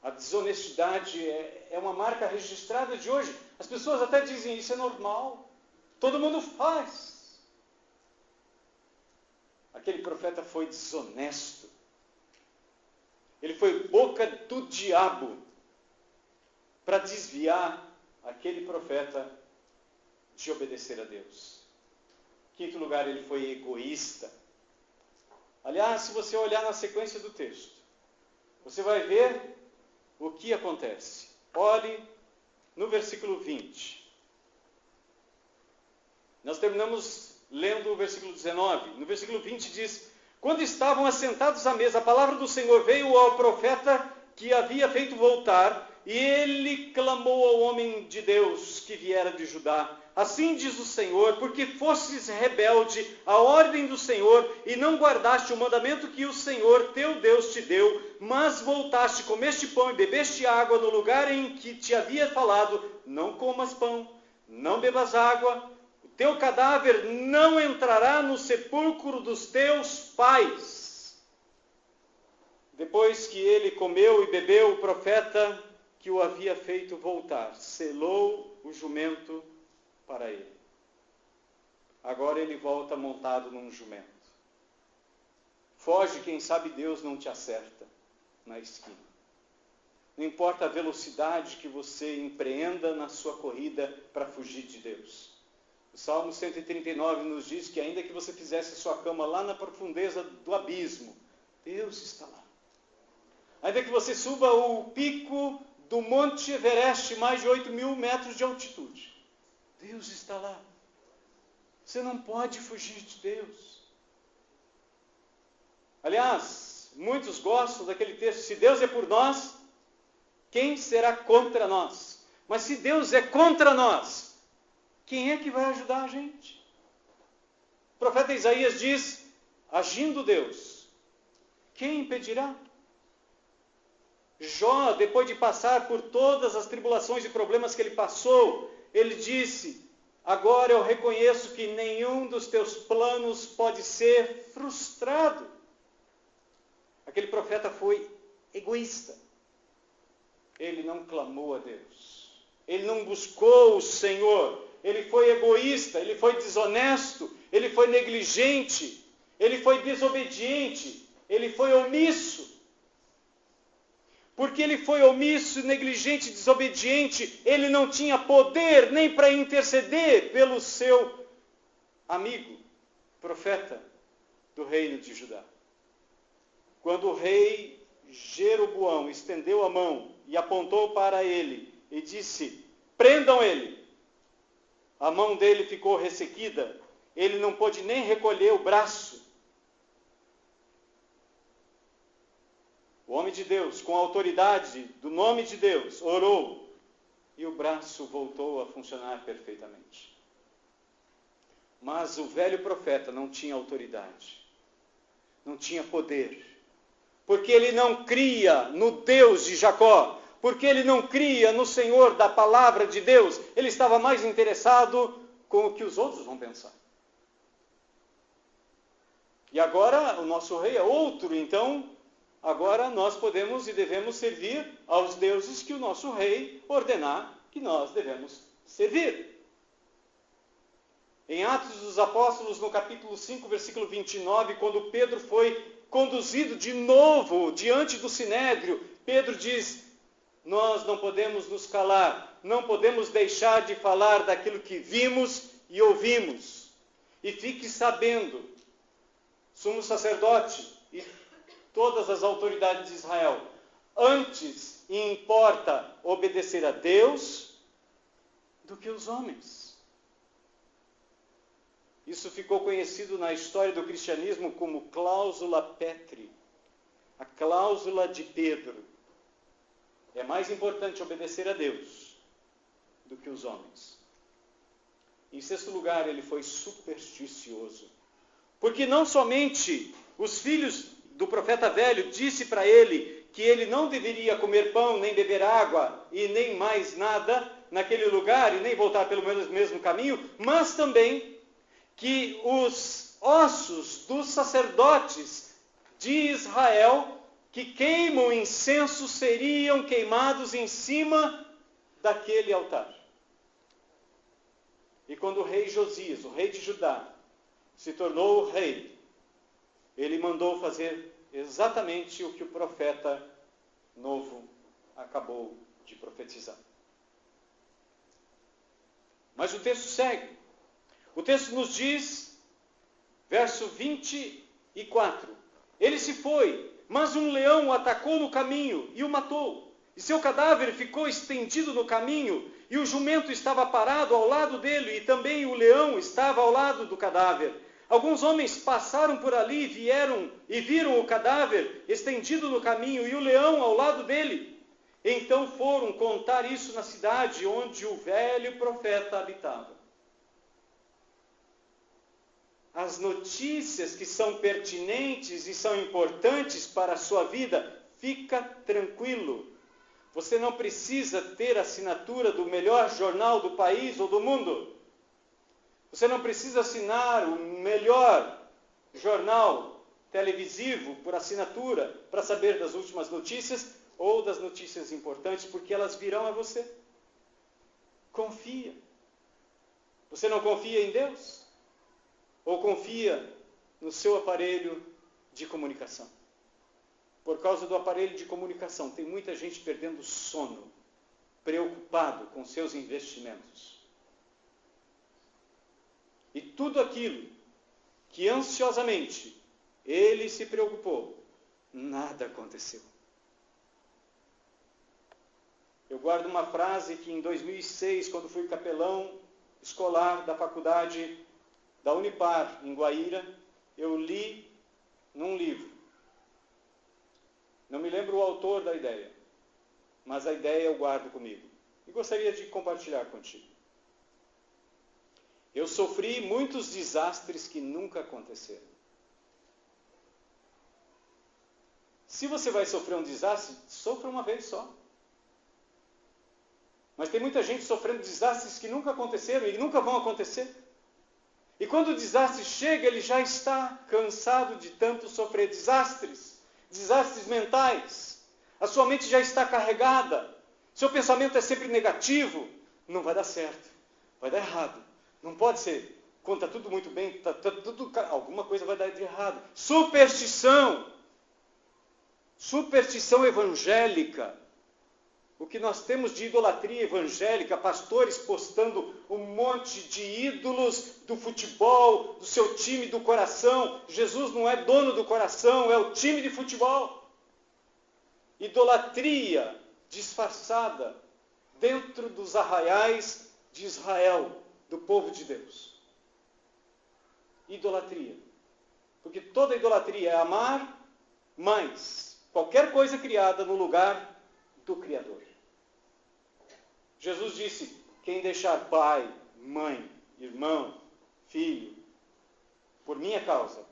A desonestidade é uma marca registrada de hoje. As pessoas até dizem, isso é normal. Todo mundo faz. Aquele profeta foi desonesto. Ele foi boca do diabo para desviar aquele profeta de obedecer a Deus. Quinto lugar, ele foi egoísta. Aliás, se você olhar na sequência do texto, você vai ver o que acontece. Olhe no versículo 20. Nós terminamos lendo o versículo 19. No versículo 20 diz: quando estavam assentados à mesa, a palavra do Senhor veio ao profeta que havia feito voltar, e ele clamou ao homem de Deus que viera de Judá. Assim diz o Senhor, porque fostes rebelde à ordem do Senhor, e não guardaste o mandamento que o Senhor teu Deus te deu, mas voltaste, comeste pão e bebeste água no lugar em que te havia falado, não comas pão, não bebas água, o teu cadáver não entrará no sepulcro dos teus pais. Depois que ele comeu e bebeu, o profeta que o havia feito voltar selou o jumento para ele. Agora ele volta montado num jumento. Foge, quem sabe Deus não te acerta na esquina. Não importa a velocidade que você empreenda na sua corrida para fugir de Deus. O Salmo 139 nos diz que ainda que você fizesse sua cama lá na profundeza do abismo, Deus está lá. Ainda que você suba o pico do Monte Everest, mais de 8.000 metros de altitude, Deus está lá. Você não pode fugir de Deus. Aliás, muitos gostam daquele texto, se Deus é por nós, quem será contra nós? Mas se Deus é contra nós, quem é que vai ajudar a gente? O profeta Isaías diz, agindo Deus, quem impedirá? Jó, depois de passar por todas as tribulações e problemas que ele passou, ele disse, agora eu reconheço que nenhum dos teus planos pode ser frustrado. Aquele profeta foi egoísta. Ele não clamou a Deus. Ele não buscou o Senhor. Ele foi egoísta, ele foi desonesto, ele foi negligente, ele foi desobediente, ele foi omisso. Porque ele foi omisso, negligente, desobediente, ele não tinha poder nem para interceder pelo seu amigo, profeta do reino de Judá. Quando o rei Jeroboão estendeu a mão e apontou para ele e disse, prendam ele, a mão dele ficou ressequida, ele não pôde nem recolher o braço. O homem de Deus, com a autoridade do nome de Deus, orou e o braço voltou a funcionar perfeitamente. Mas o velho profeta não tinha autoridade, não tinha poder, porque ele não cria no Deus de Jacó, porque ele não cria no Senhor da palavra de Deus, ele estava mais interessado com o que os outros vão pensar. E agora o nosso rei é outro, então agora nós podemos e devemos servir aos deuses que o nosso rei ordenar que nós devemos servir. Em Atos dos Apóstolos, no capítulo 5, versículo 29, quando Pedro foi conduzido de novo diante do Sinédrio, Pedro diz, nós não podemos nos calar, não podemos deixar de falar daquilo que vimos e ouvimos. E fique sabendo, sumo sacerdote e todas as autoridades de Israel, antes importa obedecer a Deus do que os homens. Isso ficou conhecido na história do cristianismo como cláusula Petri, a cláusula de Pedro. É mais importante obedecer a Deus do que os homens. Em sexto lugar, ele foi supersticioso. Porque não somente os filhos do profeta velho disse para ele que ele não deveria comer pão, nem beber água e nem mais nada naquele lugar e nem voltar pelo mesmo caminho, mas também que os ossos dos sacerdotes de Israel que queimam incenso seriam queimados em cima daquele altar. E quando o rei Josias, o rei de Judá, se tornou rei, ele mandou fazer exatamente o que o profeta novo acabou de profetizar. Mas o texto segue. O texto nos diz, verso 24, ele se foi, mas um leão o atacou no caminho e o matou. E seu cadáver ficou estendido no caminho, e o jumento estava parado ao lado dele, e também o leão estava ao lado do cadáver. Alguns homens passaram por ali, vieram e viram o cadáver estendido no caminho, e o leão ao lado dele. Então foram contar isso na cidade onde o velho profeta habitava. As notícias que são pertinentes e são importantes para a sua vida, fica tranquilo. Você não precisa ter a assinatura do melhor jornal do país ou do mundo. Você não precisa assinar o melhor jornal televisivo por assinatura para saber das últimas notícias ou das notícias importantes, porque elas virão a você. Confia. Você não confia em Deus? Ou confia no seu aparelho de comunicação? Por causa do aparelho de comunicação, tem muita gente perdendo sono, preocupado com seus investimentos. E tudo aquilo que ansiosamente ele se preocupou, nada aconteceu. Eu guardo uma frase que em 2006, quando fui capelão escolar da faculdade da Unipar, em Guaíra, eu li num livro. Não me lembro o autor da ideia, mas a ideia eu guardo comigo. E gostaria de compartilhar contigo. Eu sofri muitos desastres que nunca aconteceram. Se você vai sofrer um desastre, sofra uma vez só. Mas tem muita gente sofrendo desastres que nunca aconteceram e nunca vão acontecer. E quando o desastre chega, ele já está cansado de tanto sofrer desastres mentais. A sua mente já está carregada. Seu pensamento é sempre negativo. Não vai dar certo, vai dar errado. Não pode ser. Quando está tudo muito bem, alguma coisa vai dar de errado. Superstição evangélica. O que nós temos de idolatria evangélica, pastores postando um monte de ídolos do futebol, do seu time do coração. Jesus não é dono do coração, é o time de futebol. Idolatria disfarçada dentro dos arraiais de Israel, do povo de Deus. Idolatria. Porque toda idolatria é amar mais qualquer coisa criada no lugar do Criador. Jesus disse, quem deixar pai, mãe, irmão, filho, por minha causa,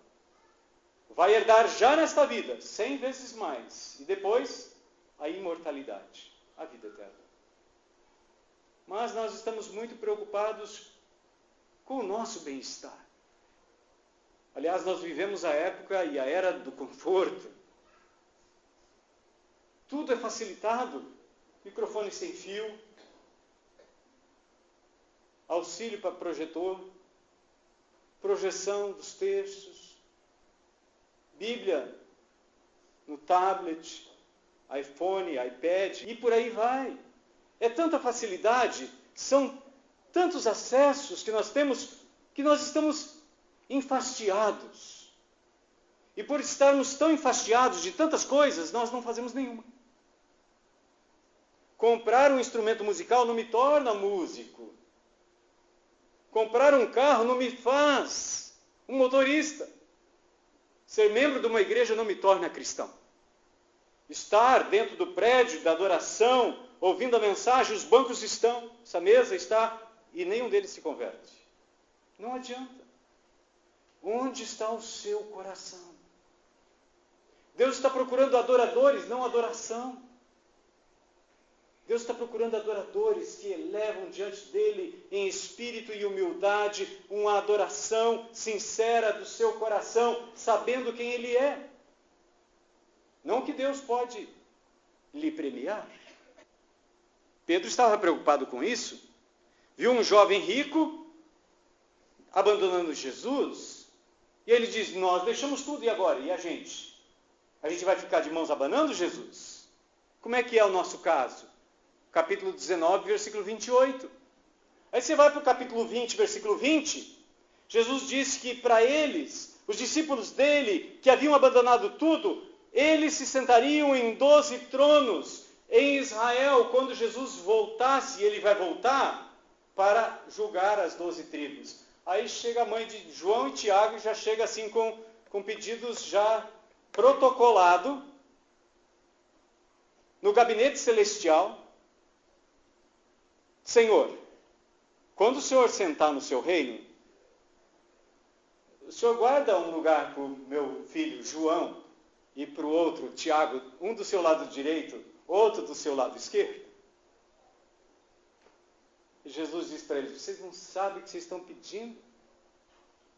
vai herdar já nesta vida 100 vezes mais. E depois, a imortalidade, a vida eterna. Mas nós estamos muito preocupados com o nosso bem-estar. Aliás, nós vivemos a época e a era do conforto. Tudo é facilitado. Microfone sem fio, auxílio para projetor, projeção dos textos, Bíblia no tablet, iPhone, iPad, e por aí vai. É tanta facilidade, são tantos acessos que nós temos, que nós estamos enfastiados. E por estarmos tão enfastiados de tantas coisas, nós não fazemos nenhuma. Comprar um instrumento musical não me torna músico. Comprar um carro não me faz um motorista. Ser membro de uma igreja não me torna cristão. Estar dentro do prédio da adoração, ouvindo a mensagem, os bancos estão, essa mesa está, e nenhum deles se converte. Não adianta. Onde está o seu coração? Deus está procurando adoradores, não adoração. Deus está procurando adoradores que elevam diante dele em espírito e humildade uma adoração sincera do seu coração, sabendo quem ele é. Não que Deus pode lhe premiar. Pedro estava preocupado com isso. Viu um jovem rico abandonando Jesus. E ele diz, nós deixamos tudo e agora? E a gente? A gente vai ficar de mãos abanando Jesus? Como é que é o nosso caso? Capítulo 19, versículo 28. Aí você vai para o capítulo 20, versículo 20. Jesus disse que para eles, os discípulos dele, que haviam abandonado tudo, eles se sentariam em 12 tronos em Israel, quando Jesus voltasse, e ele vai voltar para julgar as 12 tribos. Aí chega a mãe de João e Tiago, e já chega assim com pedidos já protocolado no gabinete celestial. Senhor, quando o Senhor sentar no seu reino, o Senhor guarda um lugar para o meu filho João e para o outro, Tiago, um do seu lado direito, outro do seu lado esquerdo? E Jesus diz para eles, vocês não sabem o que vocês estão pedindo?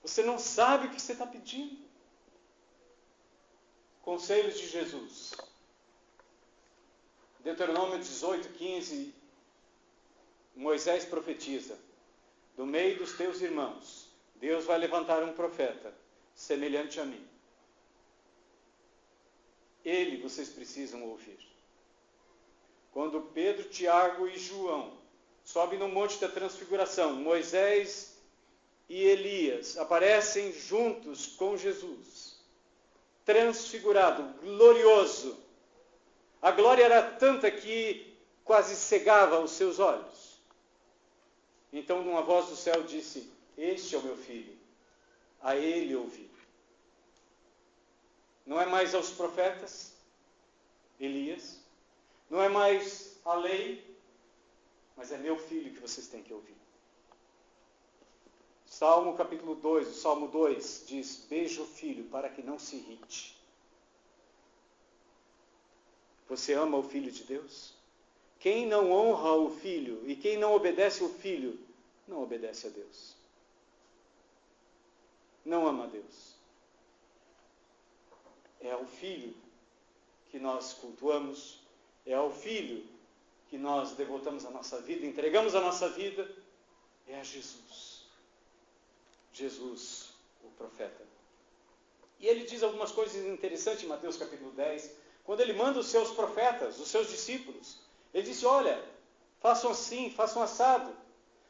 Você não sabe o que você está pedindo? Conselhos de Jesus. Deuteronômio 18, 15, Moisés profetiza, do meio dos teus irmãos, Deus vai levantar um profeta, semelhante a mim. Ele vocês precisam ouvir. Quando Pedro, Tiago e João sobem no Monte da Transfiguração, Moisés e Elias aparecem juntos com Jesus, transfigurado, glorioso. A glória era tanta que quase cegava os seus olhos. Então, uma voz do céu disse, este é o meu filho, a ele ouvi. Não é mais aos profetas, Elias, não é mais a lei, mas é meu filho que vocês têm que ouvir. Salmo capítulo 2, o Salmo 2 diz, beija o filho para que não se irrite. Você ama o Filho de Deus? Quem não honra o Filho e quem não obedece o Filho, não obedece a Deus. Não ama a Deus. É ao Filho que nós cultuamos, é ao Filho que nós devotamos a nossa vida, entregamos a nossa vida, é a Jesus. Jesus, o profeta. E ele diz algumas coisas interessantes em Mateus capítulo 10, quando ele manda os seus profetas, os seus discípulos. Ele disse, olha, façam assim, façam assado.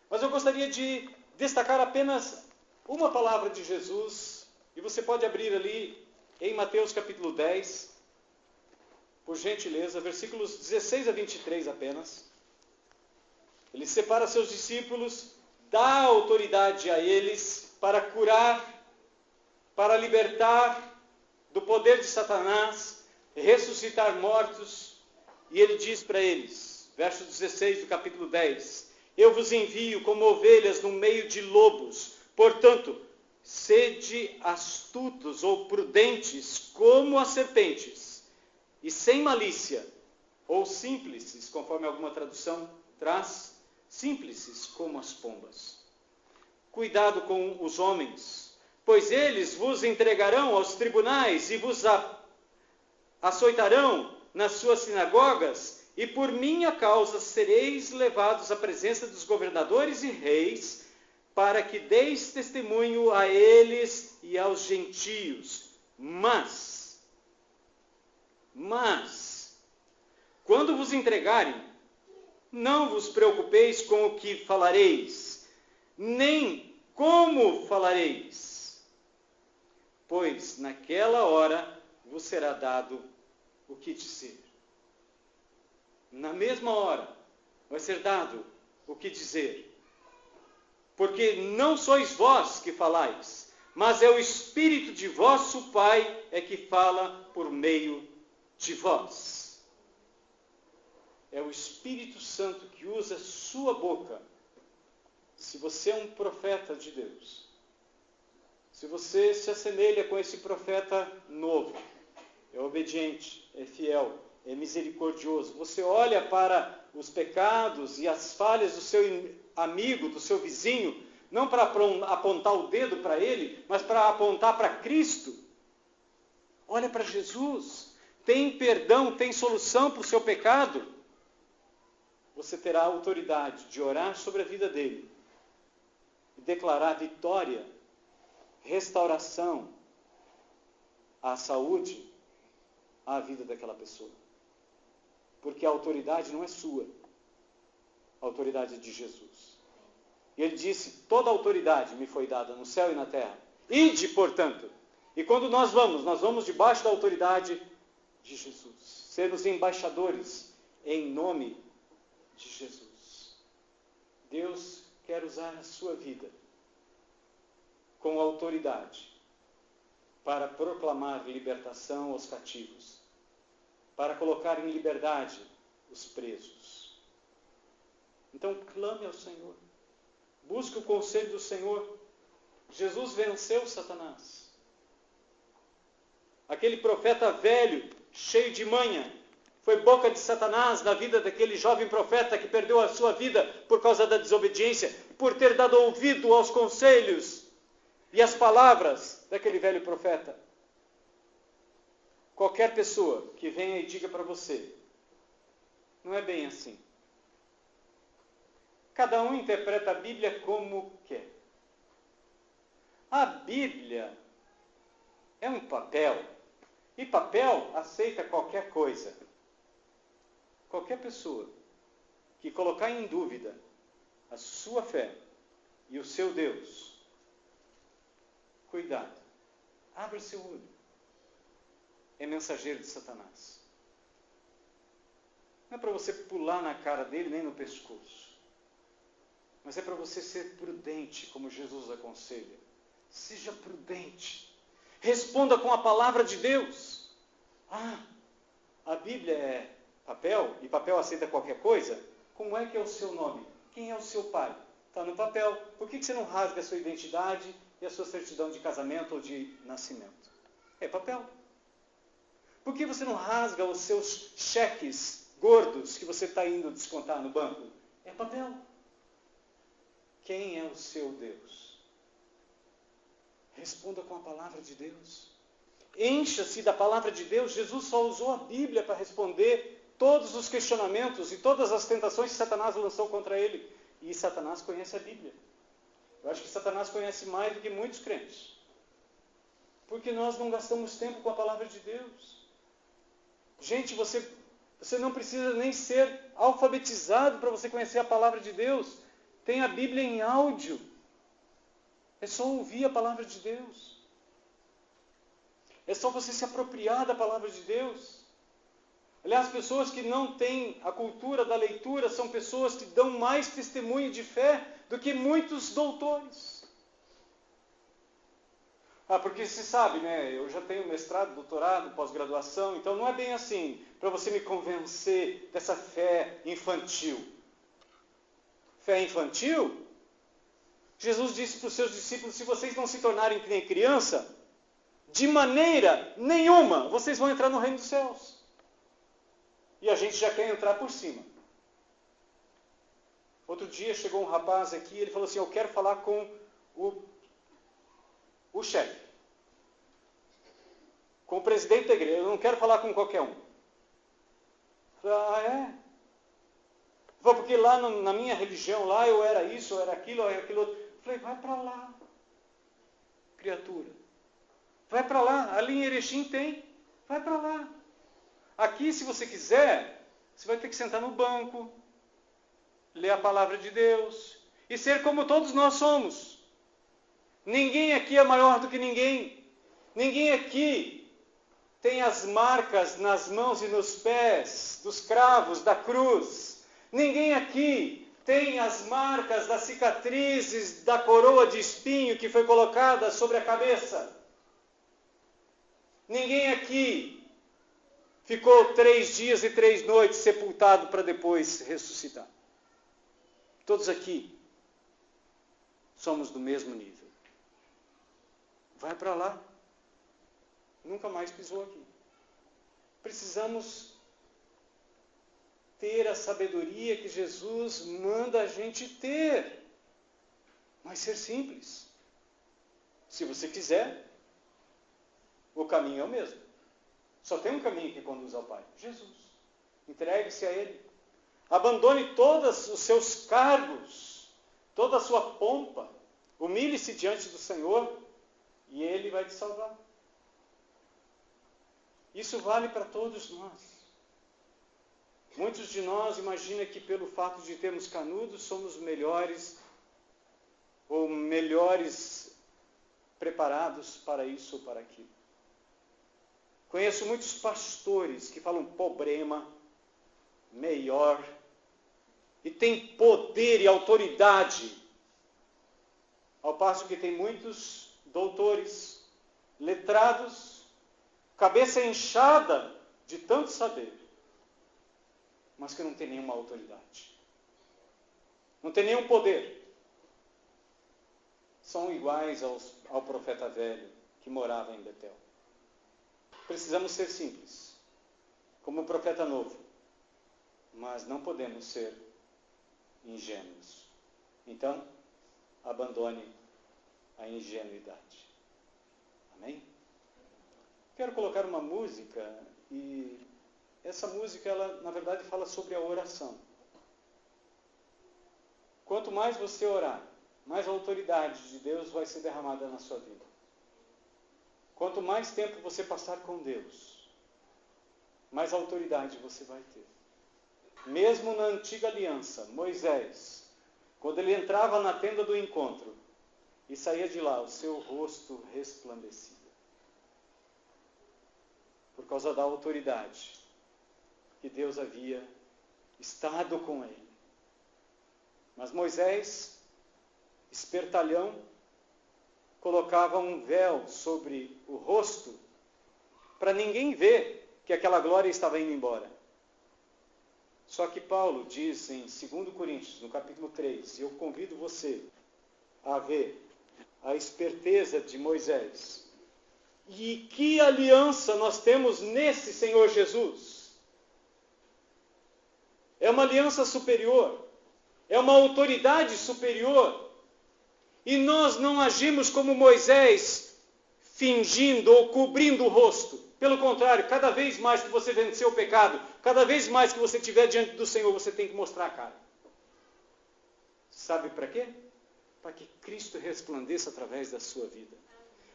Mas eu gostaria de destacar apenas uma palavra de Jesus, e você pode abrir ali em Mateus capítulo 10, por gentileza, versículos 16 a 23 apenas. Ele separa seus discípulos, dá autoridade a eles para curar, para libertar do poder de Satanás, ressuscitar mortos, e ele diz para eles, verso 16 do capítulo 10, eu vos envio como ovelhas no meio de lobos, portanto, sede astutos ou prudentes como as serpentes, e sem malícia, ou simples, conforme alguma tradução traz, simples como as pombas. Cuidado com os homens, pois eles vos entregarão aos tribunais e vos açoitarão nas suas sinagogas, e por minha causa sereis levados à presença dos governadores e reis, para que deis testemunho a eles e aos gentios. Mas, quando vos entregarem, não vos preocupeis com o que falareis, nem como falareis, pois naquela hora vos será dado o que dizer. Na mesma hora vai ser dado o que dizer. Porque não sois vós que falais, mas é o Espírito de vosso Pai é que fala por meio de vós. É o Espírito Santo que usa sua boca, se você é um profeta de Deus, se você se assemelha com esse profeta novo, é obediente, é fiel, é misericordioso, você olha para os pecados e as falhas do seu amigo, do seu vizinho, não para apontar o dedo para ele, mas para apontar para Cristo. Olha para Jesus, tem perdão, tem solução para o seu pecado. Você terá a autoridade de orar sobre a vida dele e declarar vitória, restauração à saúde, à vida daquela pessoa. Porque a autoridade não é sua, a autoridade é de Jesus. E ele disse, toda a autoridade me foi dada no céu e na terra. Ide, portanto. E quando nós vamos debaixo da autoridade de Jesus. Sermos embaixadores em nome de Jesus. Deus quer usar a sua vida com autoridade para proclamar libertação aos cativos, para colocar em liberdade os presos. Então clame ao Senhor. Busque o conselho do Senhor. Jesus venceu Satanás. Aquele profeta velho, cheio de manha, foi boca de Satanás na vida daquele jovem profeta que perdeu a sua vida por causa da desobediência, por ter dado ouvido aos conselhos e às palavras daquele velho profeta. Qualquer pessoa que venha e diga para você, não é bem assim. Cada um interpreta a Bíblia como quer. A Bíblia é um papel. E papel aceita qualquer coisa. Qualquer pessoa que colocar em dúvida a sua fé e o seu Deus, cuidado. Abra seu olho. É mensageiro de Satanás. Não é para você pular na cara dele nem no pescoço. Mas é para você ser prudente, como Jesus aconselha. Seja prudente. Responda com a palavra de Deus. A Bíblia é papel, e papel aceita qualquer coisa? Como é que é o seu nome? Quem é o seu pai? Está no papel. Por que você não rasga a sua identidade e a sua certidão de casamento ou de nascimento? É papel. Por que você não rasga os seus cheques gordos que você está indo descontar no banco? É papel. Quem é o seu Deus? Responda com a palavra de Deus. Encha-se da palavra de Deus. Jesus só usou a Bíblia para responder todos os questionamentos e todas as tentações que Satanás lançou contra ele. E Satanás conhece a Bíblia. Eu acho que Satanás conhece mais do que muitos crentes. Porque nós não gastamos tempo com a palavra de Deus. Gente, você não precisa nem ser alfabetizado para você conhecer a palavra de Deus. Tem a Bíblia em áudio. É só ouvir a palavra de Deus. É só você se apropriar da palavra de Deus. Aliás, pessoas que não têm a cultura da leitura são pessoas que dão mais testemunho de fé do que muitos doutores. Porque se sabe, né? Eu já tenho mestrado, doutorado, pós-graduação, então não é bem assim, para você me convencer dessa fé infantil. Fé infantil? Jesus disse para os seus discípulos, se vocês não se tornarem que nem criança, de maneira nenhuma vocês vão entrar no reino dos céus. E a gente já quer entrar por cima. Outro dia chegou um rapaz aqui, ele falou assim, eu quero falar com o chefe, com o presidente da igreja, eu não quero falar com qualquer um. Eu falei, é? Porque lá na minha religião, lá eu era isso, eu era aquilo outro. Eu falei, vai para lá, criatura. Vai para lá, ali em Erechim tem, vai para lá. Aqui, se você quiser, você vai ter que sentar no banco, ler a palavra de Deus e ser como todos nós somos. Ninguém aqui é maior do que ninguém. Ninguém aqui tem as marcas nas mãos e nos pés dos cravos da cruz. Ninguém aqui tem as marcas das cicatrizes da coroa de espinho que foi colocada sobre a cabeça. Ninguém aqui ficou 3 dias e 3 noites sepultado para depois ressuscitar. Todos aqui somos do mesmo nível. Vai para lá. Nunca mais pisou aqui. Precisamos ter a sabedoria que Jesus manda a gente ter. Mas ser simples. Se você quiser, o caminho é o mesmo. Só tem um caminho que conduz ao Pai. Jesus. Entregue-se a Ele. Abandone todos os seus cargos, toda a sua pompa. Humilhe-se diante do Senhor e Ele vai te salvar. Isso vale para todos nós. Muitos de nós imaginam que pelo fato de termos canudos somos melhores ou melhores preparados para isso ou para aquilo. Conheço muitos pastores que falam problema, melhor, e tem poder e autoridade, ao passo que tem muitos doutores, letrados, cabeça inchada de tanto saber, mas que não tem nenhuma autoridade, não tem nenhum poder. São iguais ao profeta velho que morava em Betel. Precisamos ser simples, como o profeta novo, mas não podemos ser ingênuos. Então, abandone a ingenuidade. Amém? Quero colocar uma música, e essa música, ela, na verdade, fala sobre a oração. Quanto mais você orar, mais a autoridade de Deus vai ser derramada na sua vida. Quanto mais tempo você passar com Deus, mais autoridade você vai ter. Mesmo na antiga aliança, Moisés, quando ele entrava na tenda do encontro e saía de lá, o seu rosto resplandecia. Por causa da autoridade que Deus havia estado com ele. Mas Moisés, espertalhão, colocava um véu sobre o rosto para ninguém ver que aquela glória estava indo embora. Só que Paulo diz em 2 Coríntios, no capítulo 3, e eu convido você a ver a esperteza de Moisés. E que aliança nós temos nesse Senhor Jesus? É uma aliança superior, é uma autoridade superior. E nós não agimos como Moisés, fingindo ou cobrindo o rosto. Pelo contrário, cada vez mais que você vencer o pecado, cada vez mais que você estiver diante do Senhor, você tem que mostrar a cara. Sabe para quê? Para que Cristo resplandeça através da sua vida.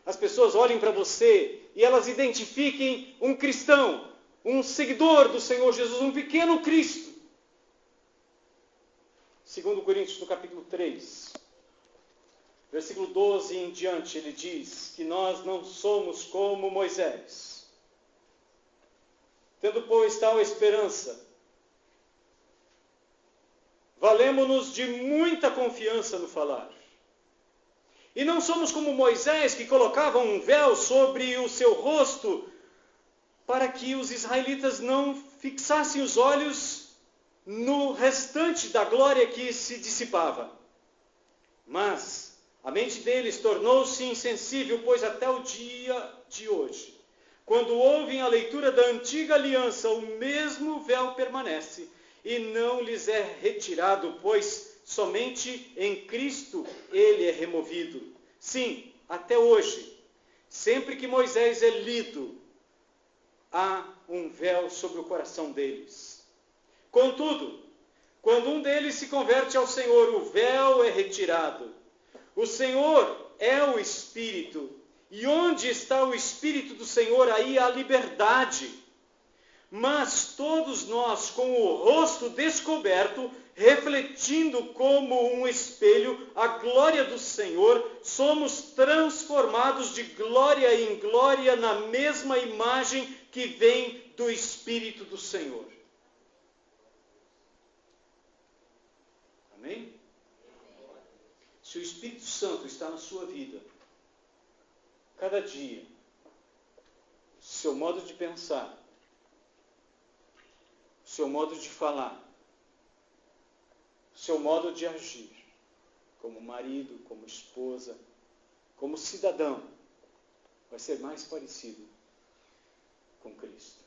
As pessoas olhem para você e elas identifiquem um cristão, um seguidor do Senhor Jesus, um pequeno Cristo. 2 Coríntios, no capítulo 3, versículo 12 em diante, ele diz que nós não somos como Moisés. Tendo, pois, tal esperança, valemo-nos de muita confiança no falar. E não somos como Moisés, que colocava um véu sobre o seu rosto, para que os israelitas não fixassem os olhos no restante da glória que se dissipava. Mas a mente deles tornou-se insensível, pois até o dia de hoje, quando ouvem a leitura da antiga aliança, o mesmo véu permanece e não lhes é retirado, pois somente em Cristo ele é removido. Sim, até hoje, sempre que Moisés é lido, há um véu sobre o coração deles. Contudo, quando um deles se converte ao Senhor, o véu é retirado. O Senhor é o Espírito, e onde está o Espírito do Senhor, aí há liberdade. Mas todos nós, com o rosto descoberto, refletindo como um espelho a glória do Senhor, somos transformados de glória em glória na mesma imagem que vem do Espírito do Senhor. Amém? Se o Espírito Santo está na sua vida, cada dia, seu modo de pensar, seu modo de falar, seu modo de agir, como marido, como esposa, como cidadão, vai ser mais parecido com Cristo.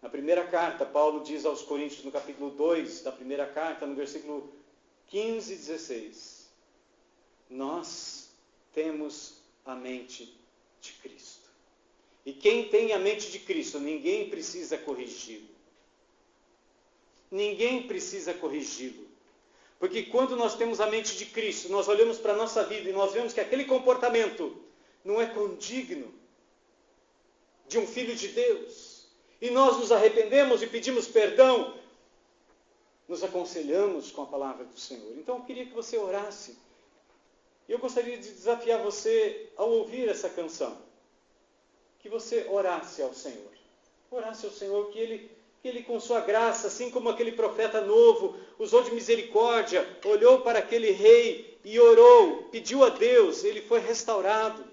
Na primeira carta, Paulo diz aos Coríntios, no capítulo 2 da primeira carta, no versículo 15 e 16, nós temos a mente de Cristo. E quem tem a mente de Cristo, ninguém precisa corrigi-lo. Ninguém precisa corrigi-lo. Porque quando nós temos a mente de Cristo, nós olhamos para a nossa vida e nós vemos que aquele comportamento não é condigno de um filho de Deus, e nós nos arrependemos e pedimos perdão, nos aconselhamos com a palavra do Senhor. Então eu queria que você orasse. Eu gostaria de desafiar você ao ouvir essa canção, que você orasse ao Senhor. Orasse ao Senhor que Ele com sua graça, assim como aquele profeta novo, usou de misericórdia, olhou para aquele rei e orou, pediu a Deus, ele foi restaurado.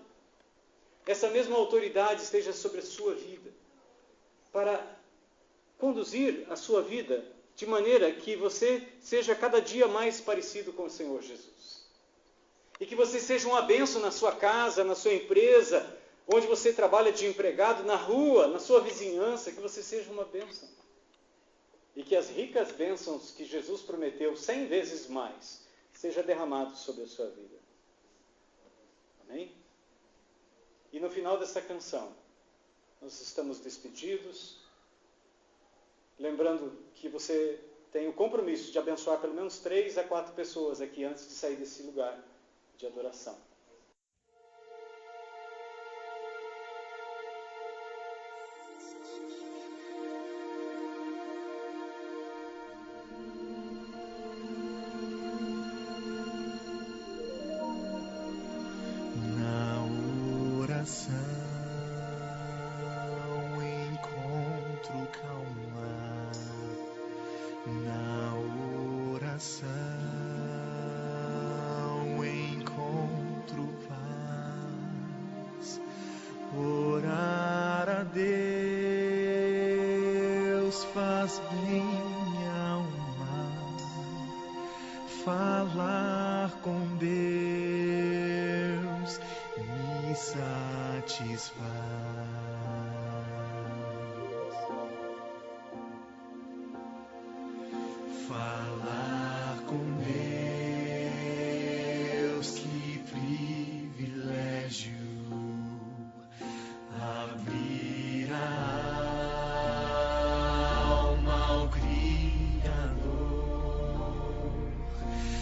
Essa mesma autoridade esteja sobre a sua vida, para conduzir a sua vida de maneira que você seja cada dia mais parecido com o Senhor Jesus. E que você seja uma bênção na sua casa, na sua empresa, onde você trabalha de empregado, na rua, na sua vizinhança, que você seja uma bênção. E que as ricas bênçãos que Jesus prometeu 100 vezes mais, seja derramado sobre a sua vida. Amém? E no final dessa canção, nós estamos despedidos, lembrando que você tem o compromisso de abençoar pelo menos 3 a 4 pessoas aqui antes de sair desse lugar de adoração. Encontro calma na oração, encontro paz. Orar a Deus faz bem minha alma, falar com Deus me satisfaz. Falar com Deus, que privilégio, abrir a alma ao Criador,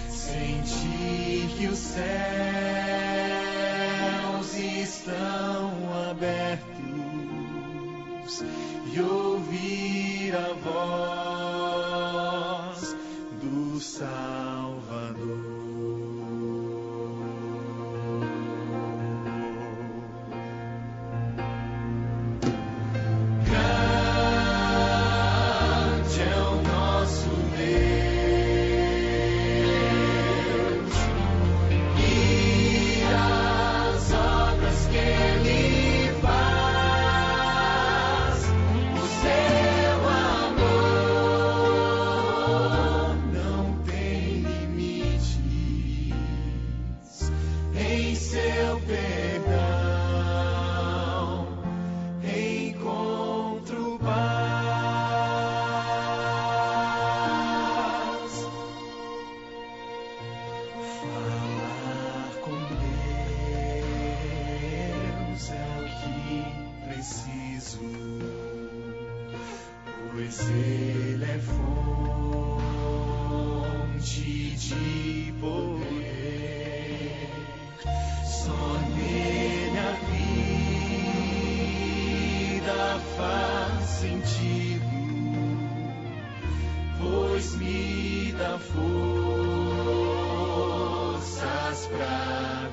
sentir que os céus estão abertos e ouvir a voz do Salvador. Grande é o nosso Deus e as obras que Ele faz, o seu amor não tem limites, em seu perdão encontro paz. Falar com Deus é o que preciso, pois Ele é fonte de poder. Só nele a vida faz sentido, pois me dá forças pra